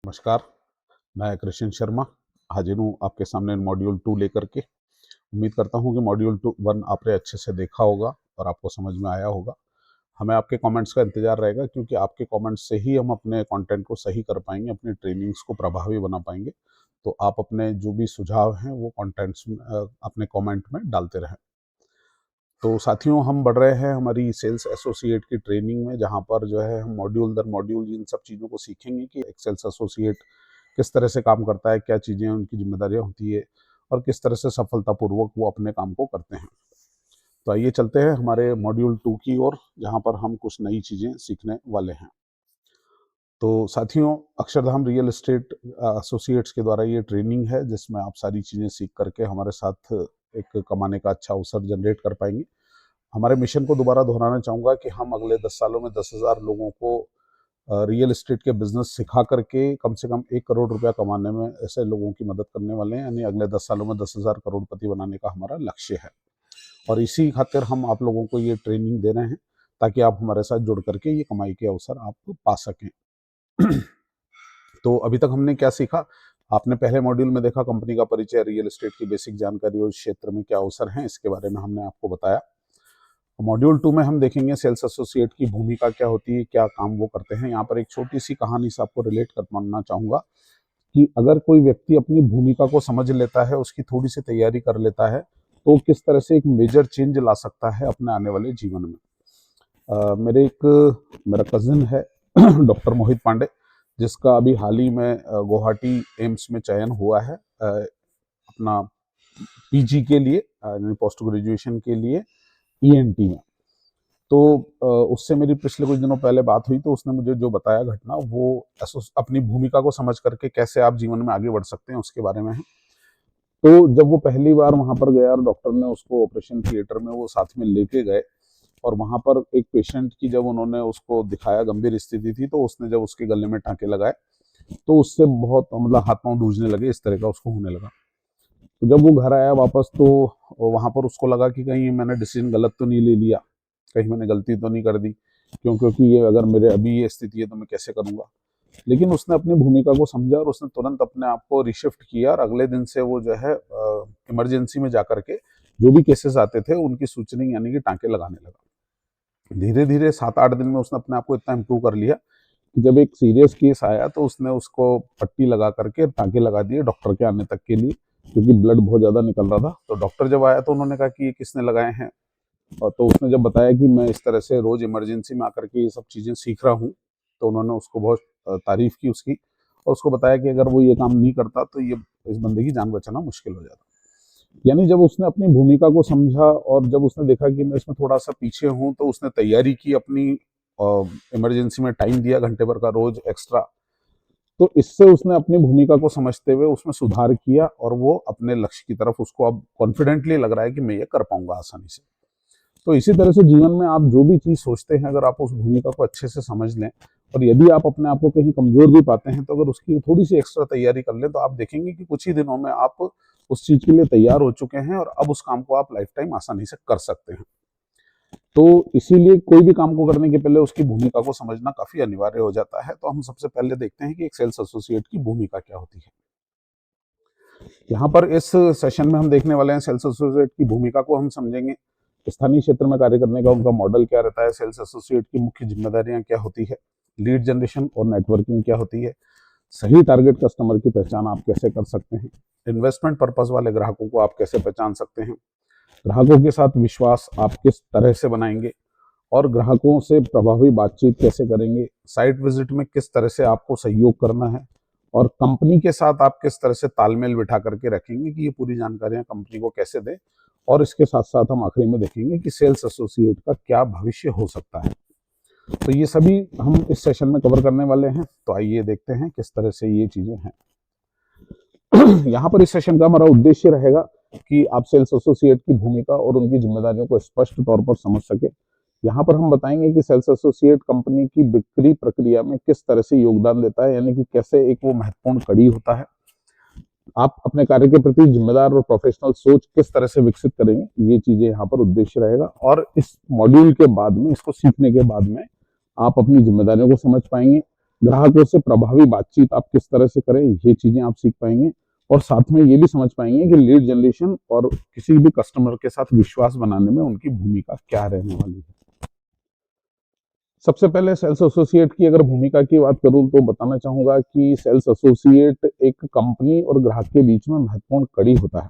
नमस्कार, मैं कृष्ण शर्मा हाजिर हूँ आपके सामने मॉड्यूल 2 लेकर के। उम्मीद करता हूँ कि मॉड्यूल 1 आपने अच्छे से देखा होगा और आपको समझ में आया होगा। हमें आपके कमेंट्स का इंतज़ार रहेगा क्योंकि आपके कमेंट्स से ही हम अपने कंटेंट को सही कर पाएँगे, अपनी ट्रेनिंग्स को प्रभावी बना पाएँगे। तो आप अपने जो भी सुझाव हैं वो कंटेंट्स में अपने कमेंट में डालते रहें। तो साथियों, हम बढ़ रहे हैं हमारी सेल्स एसोसिएट की ट्रेनिंग में, जहाँ पर जो है हम मॉड्यूल दर मॉड्यूल इन सब चीज़ों को सीखेंगे कि एक सेल्स एसोसिएट किस तरह से काम करता है, क्या चीज़ें उनकी जिम्मेदारियाँ होती है और किस तरह से सफलतापूर्वक वो अपने काम को करते हैं। तो आइए चलते हैं हमारे मॉड्यूल 2 की ओर, जहाँ पर हम कुछ नई चीज़ें सीखने वाले हैं। तो साथियों, अक्षरधाम रियल एस्टेट एसोसिएट्स के द्वारा ये ट्रेनिंग है जिसमें आप सारी चीज़ें सीख करके हमारे साथ एक कमाने का अच्छा अवसर जनरेट कर पाएंगे। हमारे मिशन को दोबारा दोहराना चाहूँगा कि हम अगले 10 सालों में 10,000 लोगों को रियल एस्टेट के बिजनेस सिखा करके कम से कम 1 करोड़ रुपया कमाने में ऐसे लोगों की मदद करने वाले हैं। यानी अगले 10 सालों में 10,000 करोड़पति बनाने का हमारा लक्ष्य है और इसी खातिर हम आप लोगों को ये ट्रेनिंग दे रहे हैं ताकि आप हमारे साथ जुड़ करके ये कमाई के अवसर आप पा सकें। तो अभी तक हमने क्या सीखा? आपने पहले मॉड्यूल में देखा कंपनी का परिचय, रियल एस्टेट की बेसिक जानकारी और क्षेत्र में क्या अवसर हैं, इसके बारे में हमने आपको बताया। मॉड्यूल 2 में हम देखेंगे सेल्स एसोसिएट की भूमिका क्या होती है, क्या काम वो करते हैं। यहाँ पर एक छोटी सी कहानी से आपको रिलेट करवाना चाहूँगा कि अगर कोई व्यक्ति अपनी भूमिका को समझ लेता है, उसकी थोड़ी सी तैयारी कर लेता है, तो किस तरह से एक मेजर चेंज ला सकता है अपने आने वाले जीवन में। मेरा कजिन है डॉक्टर मोहित पांडे, जिसका अभी हाल ही में गुवाहाटी एम्स में चयन हुआ है अपना पीजी के लिए, पोस्ट ग्रेजुएशन के लिए ईएनटी में। तो उससे मेरी पिछले कुछ दिनों पहले बात हुई, तो उसने मुझे जो बताया घटना, वो अपनी भूमिका को समझ करके कैसे आप जीवन में आगे बढ़ सकते हैं उसके बारे में है। तो जब वो पहली बार वहां पर गया और डॉक्टर ने उसको ऑपरेशन थिएटर में वो साथ में लेके गए और वहां पर एक पेशेंट की जब उन्होंने उसको दिखाया, गंभीर स्थिति थी, तो उसने जब उसके गले में टाँके लगाए तो उससे बहुत मतलब हाथ पांव दूझने लगे, इस तरह का उसको होने लगा। तो जब वो घर आया वापस, तो वहां पर उसको लगा कि कहीं मैंने डिसीजन गलत तो नहीं ले लिया, कहीं मैंने गलती तो नहीं कर दी, क्योंकि ये अगर मेरे अभी ये स्थिति है तो मैं कैसे करूंगा। लेकिन उसने अपनी भूमिका को समझा और उसने तुरंत अपने आप को रिशिफ्ट किया और अगले दिन से वो जो है इमरजेंसी में जाकर के जो भी केसेस आते थे उनकी सूचना यानी कि टाँके लगाने लगा। धीरे धीरे 7-8 दिन में उसने अपने आप को इतना इम्प्रूव कर लिया कि जब एक सीरियस केस आया तो उसने उसको पट्टी लगा करके टाँके लगा दिए डॉक्टर के आने तक के लिए, क्योंकि ब्लड बहुत ज़्यादा निकल रहा था। तो डॉक्टर जब आया तो उन्होंने कहा कि ये किसने लगाए हैं, और तो उसने जब बताया कि मैं इस तरह से रोज इमरजेंसी में आकर के ये सब चीज़ें सीख रहा हूँ, तो उन्होंने उसको बहुत तारीफ की उसकी और उसको बताया कि अगर वो ये काम नहीं करता तो ये इस बंदे की जान बचाना मुश्किल हो जाता। यानी जब उसने अपनी भूमिका को समझा और जब उसने देखा कि मैं इसमें थोड़ा सा पीछे हूँ, तो उसने तैयारी की, अपनी इमरजेंसी में टाइम दिया घंटे भर का रोज एक्स्ट्रा। तो इससे उसने अपनी भूमिका को समझते हुए उसमें सुधार किया और वो अपने लक्ष्य की तरफ उसको अब कॉन्फिडेंटली लग रहा है कि मैं ये कर पाऊंगा आसानी से। तो इसी तरह से जीवन में आप जो भी चीज़ सोचते हैं, अगर आप उस भूमिका को अच्छे से समझ लें और यदि आप अपने आप को कहीं कमजोर भी पाते हैं, तो अगर उसकी थोड़ी सी एक्स्ट्रा तैयारी कर लें, तो आप देखेंगे कि कुछ ही दिनों में आप उस चीज़ के लिए तैयार हो चुके हैं और अब उस काम को आप लाइफ टाइम आसानी से कर सकते हैं। तो इसीलिए कोई भी काम को करने के पहले उसकी भूमिका को समझना काफ़ी अनिवार्य हो जाता है। तो हम सबसे पहले देखते हैं कि एक सेल्स एसोसिएट की भूमिका क्या होती है। यहाँ पर इस सेशन में हम देखने वाले हैं सेल्स एसोसिएट की भूमिका को हम समझेंगे, स्थानीय क्षेत्र में कार्य करने का उनका मॉडल क्या रहता है, सेल्स एसोसिएट की मुख्य जिम्मेदारियां क्या होती है, लीड जनरेशन और नेटवर्किंग क्या होती है, सही टारगेट कस्टमर की पहचान आप कैसे कर सकते हैं, इन्वेस्टमेंट पर्पज वाले ग्राहकों को आप कैसे पहचान सकते हैं, ग्राहकों के साथ विश्वास आप किस तरह से बनाएंगे और ग्राहकों से प्रभावी बातचीत कैसे करेंगे, साइट विजिट में किस तरह से आपको सहयोग करना है और कंपनी के साथ आप किस तरह से तालमेल बिठा करके रखेंगे कि ये पूरी जानकारियां कंपनी को कैसे दें। और इसके साथ साथ हम आखिरी में देखेंगे कि सेल्स एसोसिएट का क्या भविष्य हो सकता है। तो ये सभी हम इस सेशन में कवर करने वाले हैं। तो आइए देखते हैं किस तरह से ये चीजें हैं। यहाँ पर इस सेशन का हमारा उद्देश्य रहेगा कि आप सेल्स एसोसिएट की भूमिका और उनकी जिम्मेदारियों को स्पष्ट तौर पर समझ सके। यहाँ पर हम बताएंगे कि सेल्स एसोसिएट कंपनी की बिक्री प्रक्रिया में किस तरह से योगदान देता है, यानी कि कैसे एक वो महत्वपूर्ण कड़ी होता है। आप अपने कार्य के प्रति जिम्मेदार और प्रोफेशनल सोच किस तरह से विकसित करेंगे, ये चीजें यहाँ पर उद्देश्य रहेगा। और इस मॉड्यूल के बाद में, इसको सीखने के बाद में आप अपनी जिम्मेदारियों को समझ पाएंगे, ग्राहकों से प्रभावी बातचीत आप किस तरह से करें, ये चीजें आप सीख पाएंगे। और साथ में ये भी समझ पाएंगे कि लीड जनरेशन और किसी भी कस्टमर के साथ विश्वास बनाने में उनकी भूमिका क्या रहने वाली है। सबसे पहले सेल्स एसोसिएट की अगर भूमिका की बात करूं तो बताना चाहूंगा कि सेल्स एसोसिएट एक कंपनी और ग्राहक के बीच में महत्वपूर्ण कड़ी होता है,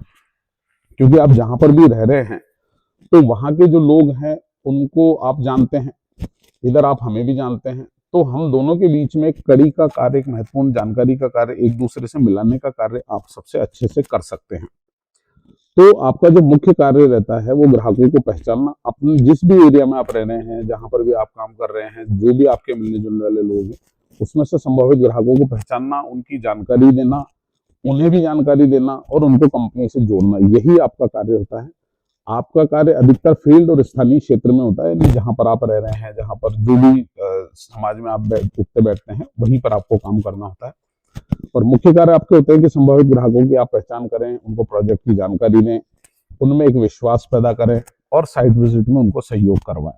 क्योंकि आप जहां पर भी रह रहे हैं तो वहां के जो लोग हैं उनको आप जानते हैं, इधर आप हमें भी जानते हैं, तो हम दोनों के बीच में एक कड़ी का कार्य, एक महत्वपूर्ण जानकारी का कार्य, एक दूसरे से मिलाने का कार्य आप सबसे अच्छे से कर सकते हैं। तो आपका जो मुख्य कार्य रहता है वो ग्राहकों को पहचानना, अपने जिस भी एरिया में आप रह रहे हैं, जहां पर भी आप काम कर रहे हैं, जो भी आपके मिलने जुलने वाले लोग हैं, उसमें से संभावित ग्राहकों को पहचानना, उनकी जानकारी देना, उन्हें भी जानकारी देना और उनको कंपनी से जोड़ना, यही आपका कार्य होता है। आपका कार्य अधिकतर फील्ड और स्थानीय क्षेत्र में होता है, यानी जहां पर आप रह रहे हैं, जहां पर जो भी समाज में आप उठते बैठते हैं, वहीं पर आपको काम करना होता है। और मुख्य कार्य आपके होते हैं कि संभावित ग्राहकों की आप पहचान करें, उनको प्रोजेक्ट की जानकारी दें, उनमें एक विश्वास पैदा करें और साइट विजिट में उनको सहयोग करवाएं।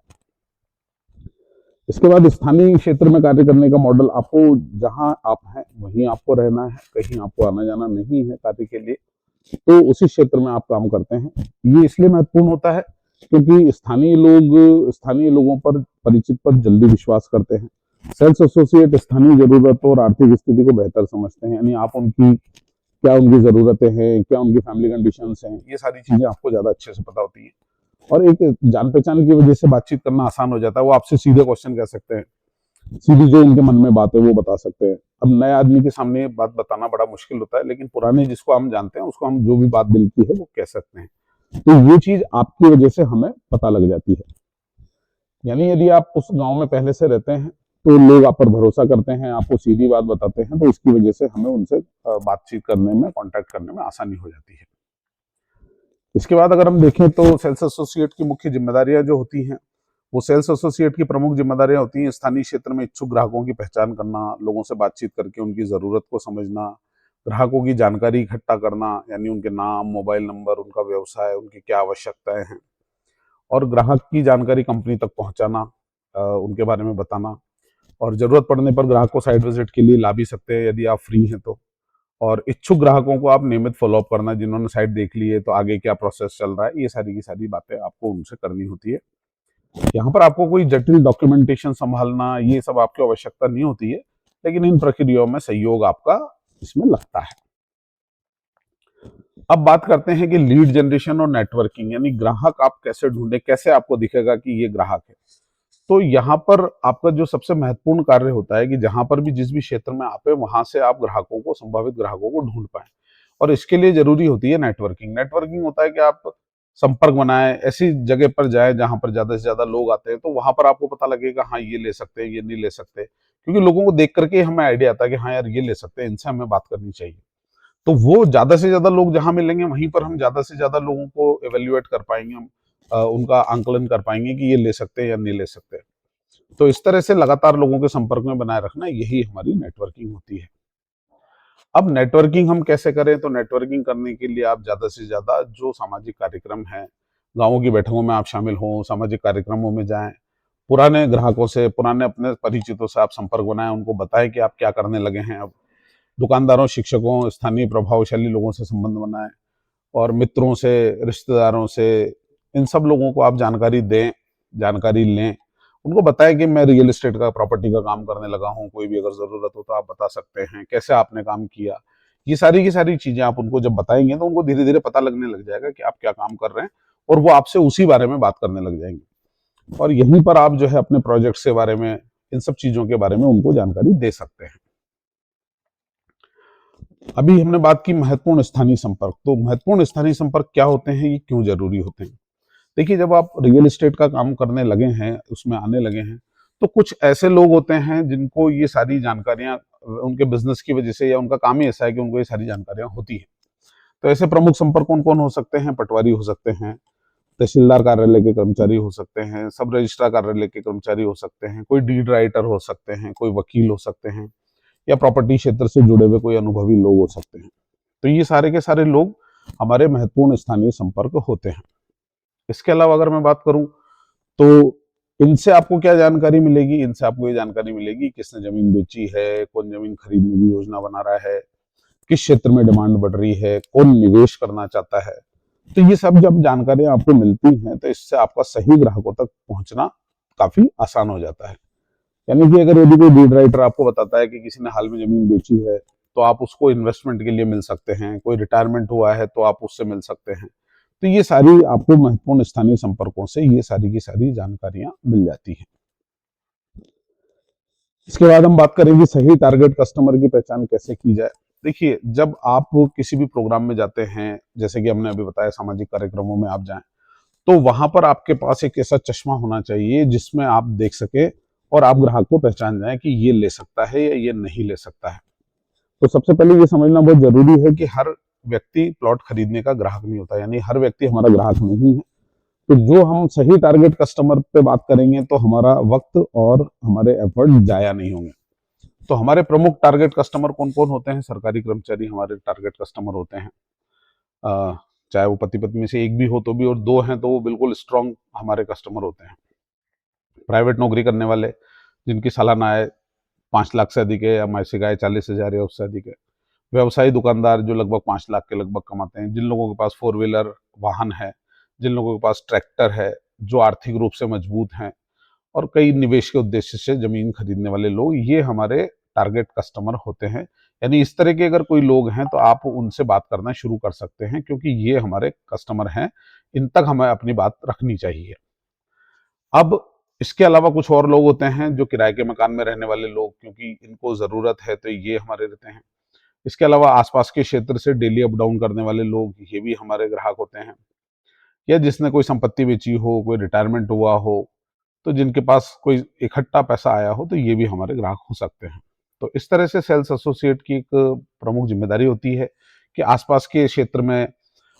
इसके बाद स्थानीय क्षेत्र में कार्य करने का मॉडल, आपको जहां आप हैं वहीं आपको रहना है, कहीं आपको आना जाना नहीं है कार्य के लिए, तो उसी क्षेत्र में आप काम करते हैं। ये इसलिए महत्वपूर्ण होता है क्योंकि स्थानीय लोगों पर, परिचित पर जल्दी विश्वास करते हैं। सेल्स एसोसिएट स्थानीय जरूरतों और आर्थिक स्थिति को बेहतर समझते हैं, यानी आप उनकी क्या उनकी ज़रूरतें हैं, क्या उनकी फैमिली कंडीशंस हैं, ये सारी चीज़ें आपको ज़्यादा अच्छे से पता होती हैं। और एक जान पहचान की वजह से बातचीत करना आसान हो जाता है, वो आपसे सीधे क्वेश्चन कह सकते हैं, सीधी जो उनके मन में बात है वो बता सकते हैं। अब नए आदमी के सामने ये बात बताना बड़ा मुश्किल होता है, लेकिन पुराने जिसको हम जानते हैं उसको हम जो भी बात दिल की है वो कह सकते हैं। तो ये चीज़ आपकी वजह से हमें पता लग जाती है। यानी यदि आप उस गांव में पहले से रहते हैं तो लोग आप पर भरोसा करते हैं, आपको सीधी बात बताते हैं, तो इसकी वजह से हमें उनसे बातचीत करने में, कांटेक्ट करने में आसानी हो जाती है। इसके बाद अगर हम देखें तो सेल्स एसोसिएट की मुख्य जिम्मेदारियां जो होती हैं, वो सेल्स एसोसिएट की प्रमुख जिम्मेदारियां होती हैं स्थानीय क्षेत्र में इच्छुक ग्राहकों की पहचान करना, लोगों से बातचीत करके उनकी ज़रूरत को समझना, ग्राहकों की जानकारी इकट्ठा करना, यानी उनके नाम, मोबाइल नंबर, उनका व्यवसाय, उनकी क्या आवश्यकताएं हैं, और ग्राहक की जानकारी कंपनी तक पहुंचाना, उनके बारे में बताना, और ज़रूरत पड़ने पर ग्राहक को साइट विजिट के लिए ला भी सकते हैं यदि आप फ्री हैं तो। और इच्छुक ग्राहकों को आप नियमित फॉलोअप करना, जिन्होंने साइट देख ली है तो आगे क्या प्रोसेस चल रहा है, ये सारी की सारी बातें आपको उनसे करनी होती है। यहाँ पर आपको कोई जटिल डॉक्यूमेंटेशन संभालना, ये सब आपकी आवश्यकता नहीं होती है, लेकिन इन प्रक्रियाओं में सहयोग आपका इसमें लगता है। अब बात करते हैं कि लीड जनरेशन और नेटवर्किंग, यानी ग्राहक आप कैसे ढूंढे, कैसे आपको दिखेगा कि ये ग्राहक है। तो यहाँ पर आपका जो सबसे महत्वपूर्ण कार्य होता है कि जहां पर भी, जिस भी क्षेत्र में आप है, वहां से आप ग्राहकों को, संभावित ग्राहकों को ढूंढ पाए। और इसके लिए जरूरी होती है नेटवर्किंग। नेटवर्किंग होता है कि आप संपर्क बनाएं, ऐसी जगह पर जाएं जहां पर ज्यादा से ज्यादा लोग आते हैं, तो वहां पर आपको पता लगेगा हाँ ये ले सकते हैं, ये नहीं ले सकते, क्योंकि लोगों को देख करके हमें आइडिया आता है कि हाँ यार ये ले सकते हैं, इनसे हमें बात करनी चाहिए। तो वो ज्यादा से ज्यादा लोग जहां मिलेंगे वहीं पर हम ज्यादा से ज्यादा लोगों को एवेल्युएट कर पाएंगे, हम उनका आंकलन कर पाएंगे कि ये ले सकते हैं या नहीं ले सकते। तो इस तरह से लगातार लोगों के संपर्क में बनाए रखना, यही हमारी नेटवर्किंग होती है। अब नेटवर्किंग हम कैसे करें, तो नेटवर्किंग करने के लिए आप ज्यादा से ज्यादा जो सामाजिक कार्यक्रम हैं, गांवों की बैठकों में आप शामिल हों, सामाजिक कार्यक्रमों में जाएं, पुराने ग्राहकों से, पुराने अपने परिचितों से आप संपर्क बनाएं, उनको बताएं कि आप क्या करने लगे हैं। अब दुकानदारों, शिक्षकों, स्थानीय प्रभावशाली लोगों से संबंध बनाएं, और मित्रों से, रिश्तेदारों से, इन सब लोगों को आप जानकारी दें, जानकारी लें, उनको बताएं कि मैं रियल एस्टेट का, प्रॉपर्टी का काम करने लगा हूं, कोई भी अगर जरूरत हो तो आप बता सकते हैं, कैसे आपने काम किया। ये सारी की सारी चीजें आप उनको जब बताएंगे तो उनको धीरे धीरे पता लगने लग जाएगा कि आप क्या काम कर रहे हैं, और वो आपसे उसी बारे में बात करने लग जाएंगे। और यहीं पर आप जो है अपने प्रोजेक्ट्स के बारे में, इन सब चीजों के बारे में उनको जानकारी दे सकते हैं। अभी हमने बात की महत्वपूर्ण स्थानीय संपर्क। तो महत्वपूर्ण स्थानीय संपर्क क्या होते हैं, ये क्यों जरूरी होते हैं? देखिए, जब आप रियल एस्टेट का काम करने लगे हैं, उसमें आने लगे हैं, तो कुछ ऐसे लोग होते हैं जिनको ये सारी जानकारियां, उनके बिजनेस की वजह से या उनका काम ही ऐसा है कि उनको ये सारी जानकारियां होती है। तो ऐसे प्रमुख संपर्क कौन कौन हो सकते हैं? पटवारी हो सकते हैं, तहसीलदार कार्यालय के कर्मचारी हो सकते हैं, सब रजिस्ट्रार कार्यालय के कर्मचारी हो सकते हैं, कोई डीड राइटर हो सकते हैं, कोई वकील हो सकते हैं, या प्रॉपर्टी क्षेत्र से जुड़े हुए कोई अनुभवी लोग हो सकते हैं। तो ये सारे के सारे लोग हमारे महत्वपूर्ण स्थानीय संपर्क होते हैं। इसके अलावा अगर मैं बात करूं तो इनसे आपको क्या जानकारी मिलेगी? इनसे आपको ये जानकारी मिलेगी किसने जमीन बेची है, कौन जमीन खरीदने की योजना बना रहा है, किस क्षेत्र में डिमांड बढ़ रही है, कौन निवेश करना चाहता है। तो ये सब जब जानकारियां आपको मिलती हैं तो इससे आपका सही ग्राहकों तक पहुंचना काफी आसान हो जाता है। यानी कि अगर यदि कोई लीड राइटर आपको बताता है कि किसी ने हाल में जमीन बेची है, तो आप उसको इन्वेस्टमेंट के लिए मिल सकते हैं। कोई रिटायरमेंट हुआ है तो आप उससे मिल सकते हैं। तो ये सारी आपको महत्वपूर्ण स्थानीय संपर्कों से ये सारी की सारी जानकारियां मिल जाती हैं। इसके बाद हम बात करेंगे सही टारगेट कस्टमर की पहचान कैसे की जाए। देखिए, जब आप किसी भी प्रोग्राम में जाते हैं, जैसे कि हमने अभी बताया सामाजिक कार्यक्रमों में आप जाएं, तो वहां पर आपके पास एक ऐसा चश्मा होना चाहिए जिसमें आप देख सके और आप ग्राहक को पहचान जाए कि ये ले सकता है या ये नहीं ले सकता है। तो सबसे पहले ये समझना बहुत जरूरी है कि हर व्यक्ति प्लॉट खरीदने का ग्राहक नहीं होता, यानी हर व्यक्ति हमारा ग्राहक नहीं है। तो जो हम सही टारगेट कस्टमर पे बात करेंगे तो हमारा वक्त और हमारे एफर्ट जाया नहीं होंगे। तो हमारे प्रमुख टारगेट कस्टमर कौन कौन होते हैं? सरकारी कर्मचारी हमारे टारगेट कस्टमर होते हैं। चाहे वो पति पत्नी में से एक भी हो तो भी, और दो हैं तो वो बिल्कुल स्ट्रांग हमारे कस्टमर होते हैं। प्राइवेट नौकरी करने वाले जिनकी सालाना आय 5 लाख से अधिक है या मासिक आय 40,000 या उससे अधिक है। व्यवसायी दुकानदार जो लगभग 5 लाख के लगभग कमाते हैं। जिन लोगों के पास 4 व्हीलर वाहन है, जिन लोगों के पास ट्रैक्टर है, जो आर्थिक रूप से मजबूत हैं और कई निवेश के उद्देश्य से जमीन खरीदने वाले लोग, ये हमारे टारगेट कस्टमर होते हैं। यानी इस तरह के अगर कोई लोग हैं तो आप उनसे बात करना शुरू कर सकते हैं, क्योंकि ये हमारे कस्टमर हैं। इन तक हमें अपनी बात रखनी चाहिए। अब इसके अलावा कुछ और लोग होते हैं जो किराए के मकान में रहने वाले लोग, क्योंकि इनको जरूरत है तो ये हमारे रहते हैं। इसके अलावा आसपास के क्षेत्र से डेली अप डाउन करने वाले लोग, ये भी हमारे ग्राहक होते हैं। या जिसने कोई संपत्ति बेची हो, कोई रिटायरमेंट हुआ हो, तो जिनके पास कोई इकट्ठा पैसा आया हो, तो ये भी हमारे ग्राहक हो सकते हैं। तो इस तरह से सेल्स एसोसिएट की एक प्रमुख जिम्मेदारी होती है कि आसपास के क्षेत्र में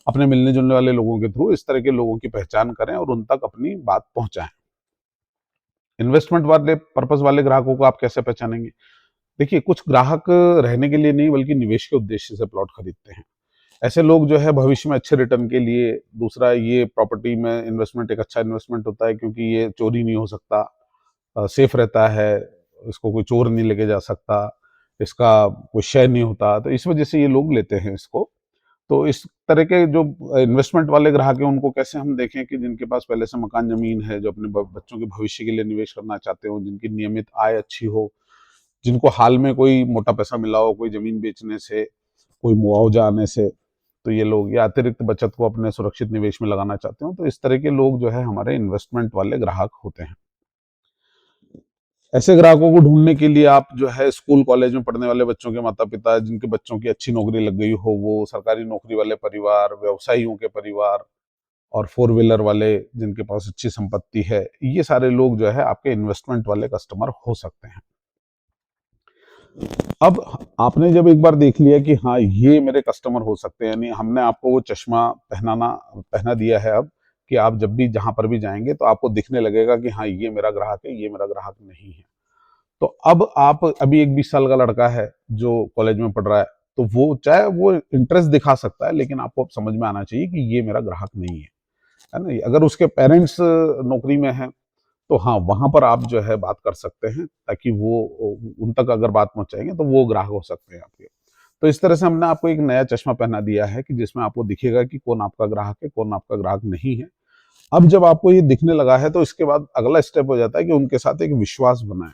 अपने मिलने जुलने वाले लोगों के थ्रू इस तरह के लोगों की पहचान करें और उन तक अपनी बात पहुंचाएं। इन्वेस्टमेंट वाले पर्पस वाले ग्राहकों को आप कैसे पहचानेंगे? देखिए, कुछ ग्राहक रहने के लिए नहीं बल्कि निवेश के उद्देश्य से प्लॉट खरीदते हैं। ऐसे लोग जो है भविष्य में अच्छे रिटर्न के लिए, दूसरा ये प्रॉपर्टी में इन्वेस्टमेंट एक अच्छा इन्वेस्टमेंट होता है क्योंकि ये चोरी नहीं हो सकता, सेफ रहता है, इसको कोई चोर नहीं लेके जा सकता, इसका कोई क्षय नहीं होता, तो इस वजह से ये लोग लेते हैं इसको। तो इस तरह के जो इन्वेस्टमेंट वाले ग्राहक हैं उनको कैसे हम देखें? कि जिनके पास पहले से मकान जमीन है, जो अपने बच्चों के भविष्य के लिए निवेश करना चाहते हो, जिनकी नियमित आय अच्छी हो, जिनको हाल में कोई मोटा पैसा मिला हो, कोई जमीन बेचने से, कोई मुआवजा आने से, तो ये लोग या अतिरिक्त बचत को अपने सुरक्षित निवेश में लगाना चाहते हो, तो इस तरह के लोग जो है हमारे इन्वेस्टमेंट वाले ग्राहक होते हैं। ऐसे ग्राहकों को ढूंढने के लिए आप जो है स्कूल कॉलेज में पढ़ने वाले बच्चों के माता पिता, जिनके बच्चों की अच्छी नौकरी लग गई हो, वो सरकारी नौकरी वाले परिवार, व्यवसायियों के परिवार और 4 व्हीलर वाले जिनके पास अच्छी संपत्ति है, ये सारे लोग जो है आपके इन्वेस्टमेंट वाले कस्टमर हो सकते हैं। अब आपने जब एक बार देख लिया कि हाँ ये मेरे कस्टमर हो सकते हैं, यानी हमने आपको वो चश्मा पहना दिया है अब, कि आप जब भी जहां पर भी जाएंगे तो आपको दिखने लगेगा कि हाँ ये मेरा ग्राहक है, ये मेरा ग्राहक नहीं है। तो अब आप, अभी एक 20 साल का लड़का है जो कॉलेज में पढ़ रहा है, तो वो चाहे वो इंटरेस्ट दिखा सकता है, लेकिन आपको अब समझ में आना चाहिए कि ये मेरा ग्राहक नहीं है ना। अगर उसके पेरेंट्स नौकरी में हैं तो हाँ, वहां पर आप जो है बात कर सकते हैं, ताकि वो उन तक अगर बात पहुंचाएंगे तो वो ग्राहक हो सकते हैं आपके। तो इस तरह से हमने आपको एक नया चश्मा पहना दिया है कि जिसमें आपको दिखेगा कि कौन आपका ग्राहक है, कौन आपका ग्राहक नहीं है। अब जब आपको ये दिखने लगा है तो इसके बाद अगला स्टेप हो जाता है कि उनके साथ एक विश्वास बनाए।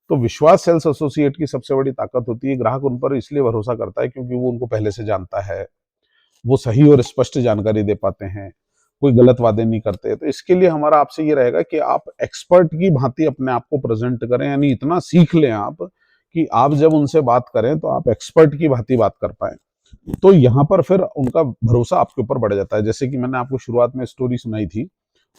तो विश्वास सेल्स एसोसिएट की सबसे बड़ी ताकत होती है। ग्राहक उन पर इसलिए भरोसा करता है क्योंकि वो उनको पहले से जानता है, वो सही और स्पष्ट जानकारी दे पाते हैं, कोई गलत वादे नहीं करते। तो इसके लिए हमारा आपसे ये रहेगा कि आप एक्सपर्ट की भांति अपने आप को प्रेजेंट करें, यानी इतना सीख लें आप कि आप जब उनसे बात करें तो आप एक्सपर्ट की भांति बात कर पाए। तो यहाँ पर फिर उनका भरोसा आपके ऊपर बढ़ जाता है। जैसे कि मैंने आपको शुरुआत में स्टोरी सुनाई थी,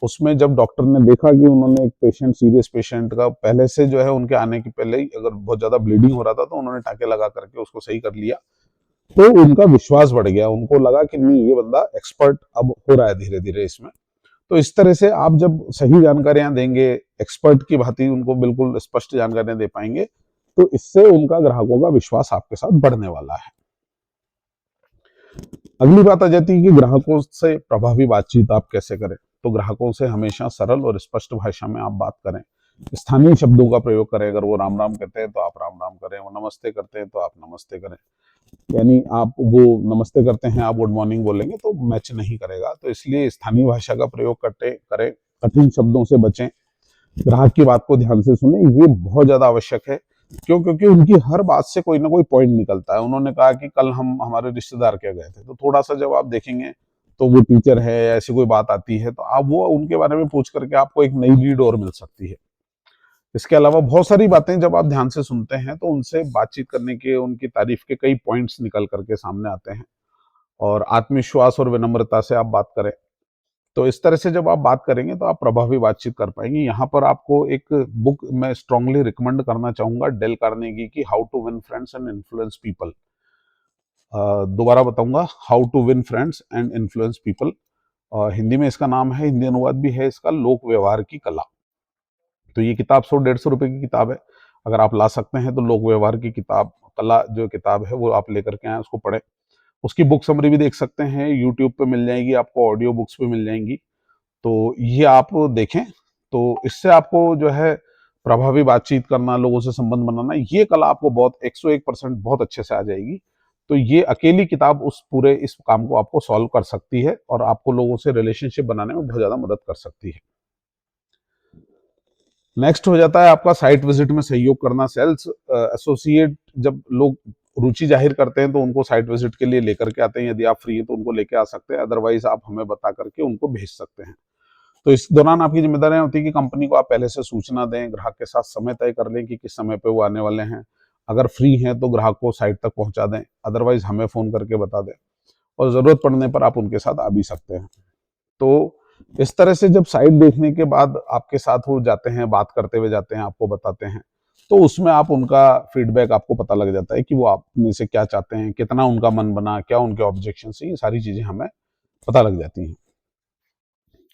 उसमें जब डॉक्टर ने देखा कि उन्होंने एक पेशेंट, सीरियस पेशेंट का पहले से जो है उनके आने के पहले ही अगर बहुत ज्यादा ब्लीडिंग हो रहा था, तो उन्होंने टाँके लगा करके उसको सही कर लिया। तो उनका विश्वास बढ़ गया, उनको लगा कि नहीं ये बंदा एक्सपर्ट अब हो रहा है धीरे धीरे इसमें। तो इस तरह से आप जब सही जानकारियां देंगे, एक्सपर्ट की भांति उनको बिल्कुल स्पष्ट जानकारियां दे पाएंगे, तो इससे उनका, ग्राहकों का विश्वास आपके साथ बढ़ने वाला है। अगली बात आ जाती है कि ग्राहकों से प्रभावी बातचीत आप कैसे करें। तो ग्राहकों से हमेशा सरल और स्पष्ट भाषा में आप बात करें। स्थानीय शब्दों का प्रयोग करें। अगर वो राम राम कहते हैं तो आप राम राम करें, वो नमस्ते करते हैं तो आप नमस्ते करें। यानी आप वो नमस्ते करते हैं, आप गुड मॉर्निंग बोलेंगे तो मैच नहीं करेगा। तो इसलिए स्थानीय भाषा का प्रयोग करते करें, कठिन शब्दों से बचें, ग्राहक की बात को ध्यान से सुने। ये बहुत ज्यादा आवश्यक है। क्यों? क्योंकि उनकी हर बात से कोई ना कोई पॉइंट निकलता है। उन्होंने कहा कि कल हम हमारे रिश्तेदार के गए थे, तो थोड़ा सा जब आप देखेंगे तो वो टीचर है, ऐसी कोई बात आती है तो आप वो उनके बारे में पूछ करके आपको एक नई लीड और मिल सकती है। इसके अलावा बहुत सारी बातें जब आप ध्यान से सुनते हैं तो उनसे बातचीत करने के, उनकी तारीफ के कई पॉइंट्स निकल करके सामने आते हैं। और आत्मविश्वास और विनम्रता से आप बात करें। तो इस तरह से जब आप बात करेंगे तो आप प्रभावी बातचीत कर पाएंगे। यहाँ पर आपको एक बुक मैं स्ट्रांगली रिकमेंड करना चाहूंगा, डेल कार्नेगी की how to win friends and influence people. दोबारा बताऊंगा, how to win friends and influence people. Hindi में इसका नाम है, हिंदी अनुवाद भी है इसका, लोक व्यवहार की कला। तो ये किताब 100-150 रुपए की किताब है। अगर आप ला सकते हैं तो लोक व्यवहार की किताब, कला जो किताब है वो आप लेकर के आए, उसको पढ़ें। उसकी बुक समरी भी देख सकते हैं, यूट्यूब पे मिल जाएगी आपको, ऑडियो बुक्स पे मिल जाएंगी। तो ये आप देखें। तो इससे आपको जो है प्रभावी बातचीत करना, लोगों से संबंध बनाना, ये कला आपको बहुत 101% बहुत अच्छे से आ जाएगी। तो ये अकेली किताब उस पूरे इस काम को आपको सॉल्व कर सकती है और आपको लोगों से रिलेशनशिप बनाने में बहुत ज्यादा मदद कर सकती है। नेक्स्ट हो जाता है आपका साइट विजिट में सहयोग करना। सेल्स एसोसिएट जब लोग रुचि जाहिर करते हैं तो उनको साइट विजिट के लिए लेकर के आते हैं। यदि आप फ्री हैं तो उनको लेके आ सकते हैं, अदरवाइज आप हमें बता करके उनको भेज सकते हैं। तो इस दौरान आपकी जिम्मेदारियां होती है कि कंपनी को आप पहले से सूचना दें, ग्राहक के साथ समय तय कर लें कि किस समय पे वो आने वाले हैं। अगर फ्री हैं तो ग्राहक को साइट तक पहुंचा दें, अदरवाइज हमें फोन करके बता दें और जरूरत पड़ने पर आप उनके साथ आ भी सकते हैं। तो इस तरह से जब साइट देखने के बाद आपके साथ वो जाते हैं, बात करते हुए जाते हैं, आपको बताते हैं, तो उसमें आप उनका फीडबैक आपको पता लग जाता है कि वो आप में से क्या चाहते हैं, कितना उनका मन बना, क्या उनके ऑब्जेक्शन है, ये सारी चीजें हमें पता लग जाती हैं।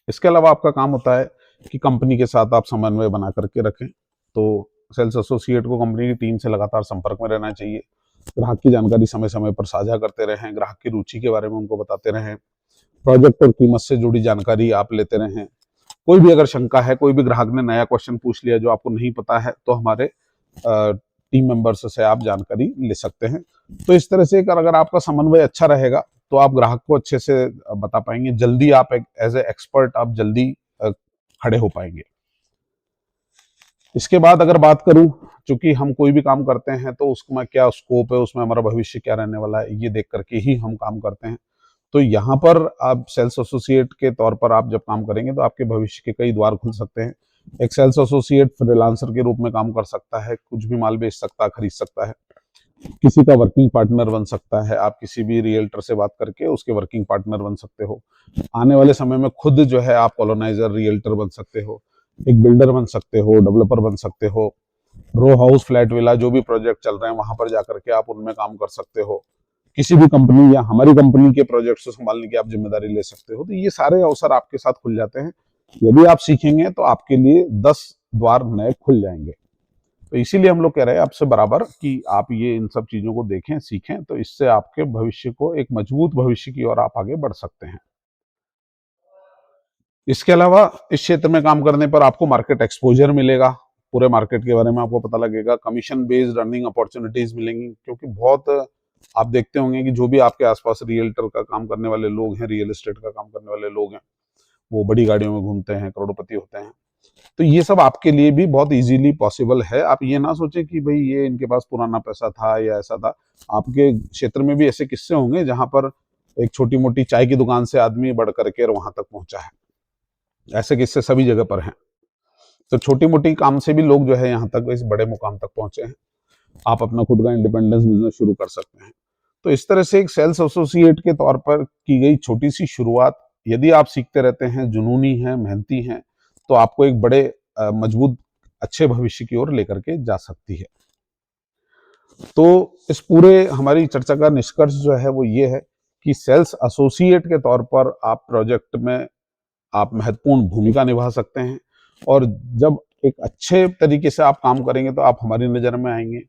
इसके अलावा आपका काम होता है कि कंपनी के साथ आप समन्वय बना करके रखें। तो सेल्स एसोसिएट को कंपनी की टीम से लगातार संपर्क में रहना चाहिए। ग्राहक की जानकारी समय समय पर साझा करते रहें, ग्राहक की रुचि के बारे में उनको बताते रहें, प्रोजेक्ट और कीमत से जुड़ी जानकारी आप लेते रहें। कोई भी अगर शंका है, कोई भी ग्राहक ने नया क्वेश्चन पूछ लिया जो आपको नहीं पता है, तो हमारे टीम मेंबर्स से आप जानकारी ले सकते हैं। तो इस तरह से अगर आपका समन्वय अच्छा रहेगा तो आप ग्राहक को अच्छे से बता पाएंगे, जल्दी आप एज ए एक्सपर्ट आप जल्दी खड़े हो पाएंगे। इसके बाद अगर बात करूं, चूंकि हम कोई भी काम करते हैं तो उसमें क्या स्कोप है, उसमें हमारा भविष्य क्या रहने वाला है, ये देख करके ही हम काम करते हैं। तो यहाँ पर आप सेल्स एसोसिएट के तौर पर आप जब काम करेंगे तो आपके भविष्य के कई द्वार खुल सकते हैं। एक सेल्स एसोसिएट फ्रीलांसर के रूप में काम कर सकता है, कुछ भी माल बेच सकता है, खरीद सकता है, किसी का वर्किंग पार्टनर बन सकता है। आप किसी भी रियल्टर से बात करके उसके वर्किंग पार्टनर बन सकते हो। आने वाले समय में खुद जो है आप कॉलोनाइजर, रियल्टर बन सकते हो, एक बिल्डर बन सकते हो, डेवलपर बन सकते हो, रो हाउस, फ्लैट विला, जो भी प्रोजेक्ट चल रहे हैं वहां पर जाकर के आप उनमें काम कर सकते हो। किसी भी कंपनी या हमारी कंपनी के प्रोजेक्ट्स को संभालने की आप जिम्मेदारी ले सकते हो। तो ये सारे अवसर आपके साथ खुल जाते हैं। यदि आप सीखेंगे तो आपके लिए 10 द्वार नए खुल जाएंगे। तो इसीलिए हम लोग कह रहे हैं आपसे बराबर कि आप ये इन सब चीजों को देखें, सीखें, तो इससे आपके भविष्य को, एक मजबूत भविष्य की ओर आप आगे बढ़ सकते हैं। इसके अलावा इस क्षेत्र में काम करने पर आपको मार्केट एक्सपोजर मिलेगा, पूरे मार्केट के बारे में आपको पता लगेगा, कमीशन बेस्ड अर्निंग अपॉर्चुनिटीज मिलेंगी। क्योंकि बहुत आप देखते होंगे कि जो भी आपके आसपास रियल्टर का काम करने वाले लोग हैं, रियल एस्टेट का काम करने वाले लोग हैं, वो बड़ी गाड़ियों में घूमते हैं, करोड़पति होते हैं। तो ये सब आपके लिए भी बहुत इजीली पॉसिबल है। आप ये ना सोचें कि भाई ये इनके पास पुराना पैसा था या ऐसा था। आपके क्षेत्र में भी ऐसे किस्से होंगे जहां पर एक छोटी मोटी चाय की दुकान से आदमी बढ़ करके वहां तक पहुंचा है। ऐसे किस्से सभी जगह पर हैं। तो छोटी मोटी काम से भी लोग जो है यहाँ तक, इस बड़े मुकाम तक पहुंचे हैं। आप अपना खुद का इंडिपेंडेंस बिजनेस शुरू कर सकते हैं। तो इस तरह से एक सेल्स एसोसिएट के तौर पर की गई छोटी सी शुरुआत, यदि आप सीखते रहते हैं, जुनूनी हैं, मेहनती हैं, तो आपको एक बड़े मजबूत अच्छे भविष्य की ओर लेकर के जा सकती है। तो इस पूरे हमारी चर्चा का निष्कर्ष जो है वो ये है कि सेल्स एसोसिएट के तौर पर आप प्रोजेक्ट में आप महत्वपूर्ण भूमिका निभा सकते हैं। और जब एक अच्छे तरीके से आप काम करेंगे तो आप हमारी नज़र में आएंगे,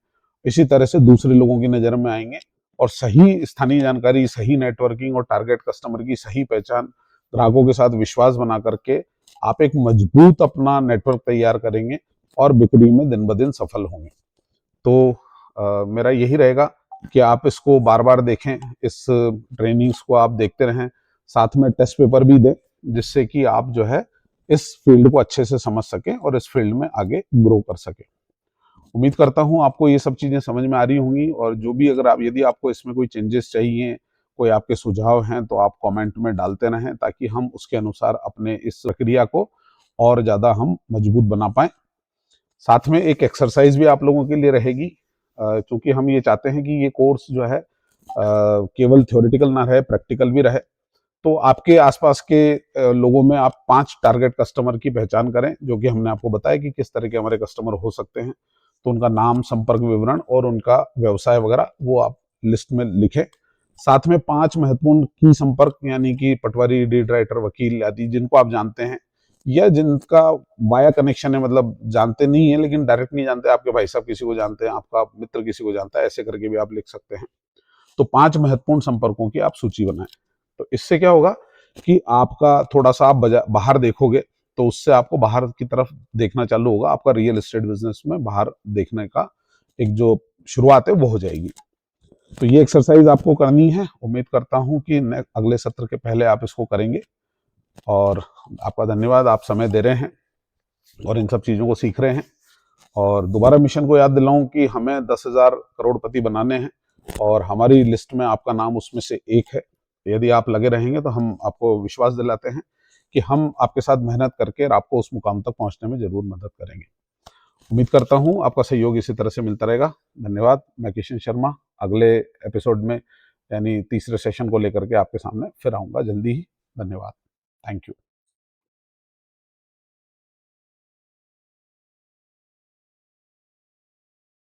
इसी तरह से दूसरे लोगों की नज़र में आएंगे। और सही स्थानीय जानकारी, सही नेटवर्किंग और टारगेट कस्टमर की सही पहचान ग्राहकों के साथ विश्वास बना करके आप एक मजबूत अपना नेटवर्क तैयार करेंगे और बिक्री में दिन ब दिन सफल होंगे। तो मेरा यही रहेगा कि आप इसको बार बार देखें, इस ट्रेनिंग्स को आप देखते रहें, साथ में टेस्ट पेपर भी दें, जिससे कि आप जो है इस फील्ड को अच्छे से समझ सकें और इस फील्ड में आगे ग्रो कर सकें। उम्मीद करता हूं आपको ये सब चीजें समझ में आ रही होंगी, और जो भी अगर आप यदि आपको इसमें कोई चेंजेस चाहिए, कोई आपके सुझाव हैं, तो आप कमेंट में डालते रहें, ताकि हम उसके अनुसार अपने इस प्रक्रिया को और ज़्यादा हम मजबूत बना पाएं। साथ में एक एक्सरसाइज भी आप लोगों के लिए रहेगी, क्योंकि हम ये चाहते हैं कि ये कोर्स जो है केवल थ्योरेटिकल ना रहे, प्रैक्टिकल भी रहे। तो आपके आसपास के लोगों में आप 5 टारगेट कस्टमर की पहचान करें, जो कि हमने आपको बताया कि किस तरह के हमारे कस्टमर हो सकते हैं। तो उनका नाम, संपर्क विवरण और उनका व्यवसाय वगैरह वो आप लिस्ट में लिखें। साथ में 5 महत्वपूर्ण की संपर्क, यानी कि पटवारी, डीड राइटर, वकील आदि, जिनको आप जानते हैं या जिनका वाया कनेक्शन है, मतलब जानते नहीं है लेकिन डायरेक्ट नहीं जानते, आपके भाई साहब किसी को जानते हैं, आपका मित्र किसी को जानता है, ऐसे करके भी आप लिख सकते हैं। तो 5 महत्वपूर्ण संपर्कों की आप सूची बनाएं। तो इससे क्या होगा कि आपका थोड़ा सा आप बाहर देखोगे, तो उससे आपको बाहर की तरफ देखना चालू होगा, आपका रियल एस्टेट बिजनेस में बाहर देखने का एक जो शुरुआत है वो हो जाएगी। तो ये एक्सरसाइज आपको करनी है। उम्मीद करता हूं कि अगले सत्र के पहले आप इसको करेंगे, और आपका धन्यवाद, आप समय दे रहे हैं और इन सब चीज़ों को सीख रहे हैं। और दोबारा मिशन को याद दिलाऊं कि हमें 10,000 करोड़पति बनाने हैं, और हमारी लिस्ट में आपका नाम उसमें से एक है। यदि आप लगे रहेंगे तो हम आपको विश्वास दिलाते हैं कि हम आपके साथ मेहनत करके आपको उस मुकाम तक पहुंचने में जरूर मदद करेंगे। उम्मीद करता हूं आपका सहयोग इसी तरह से मिलता रहेगा। धन्यवाद। मैं किशन शर्मा अगले एपिसोड में, यानी तीसरे सेशन को लेकर के आपके सामने फिर आऊंगा जल्दी ही। धन्यवाद। Thank you.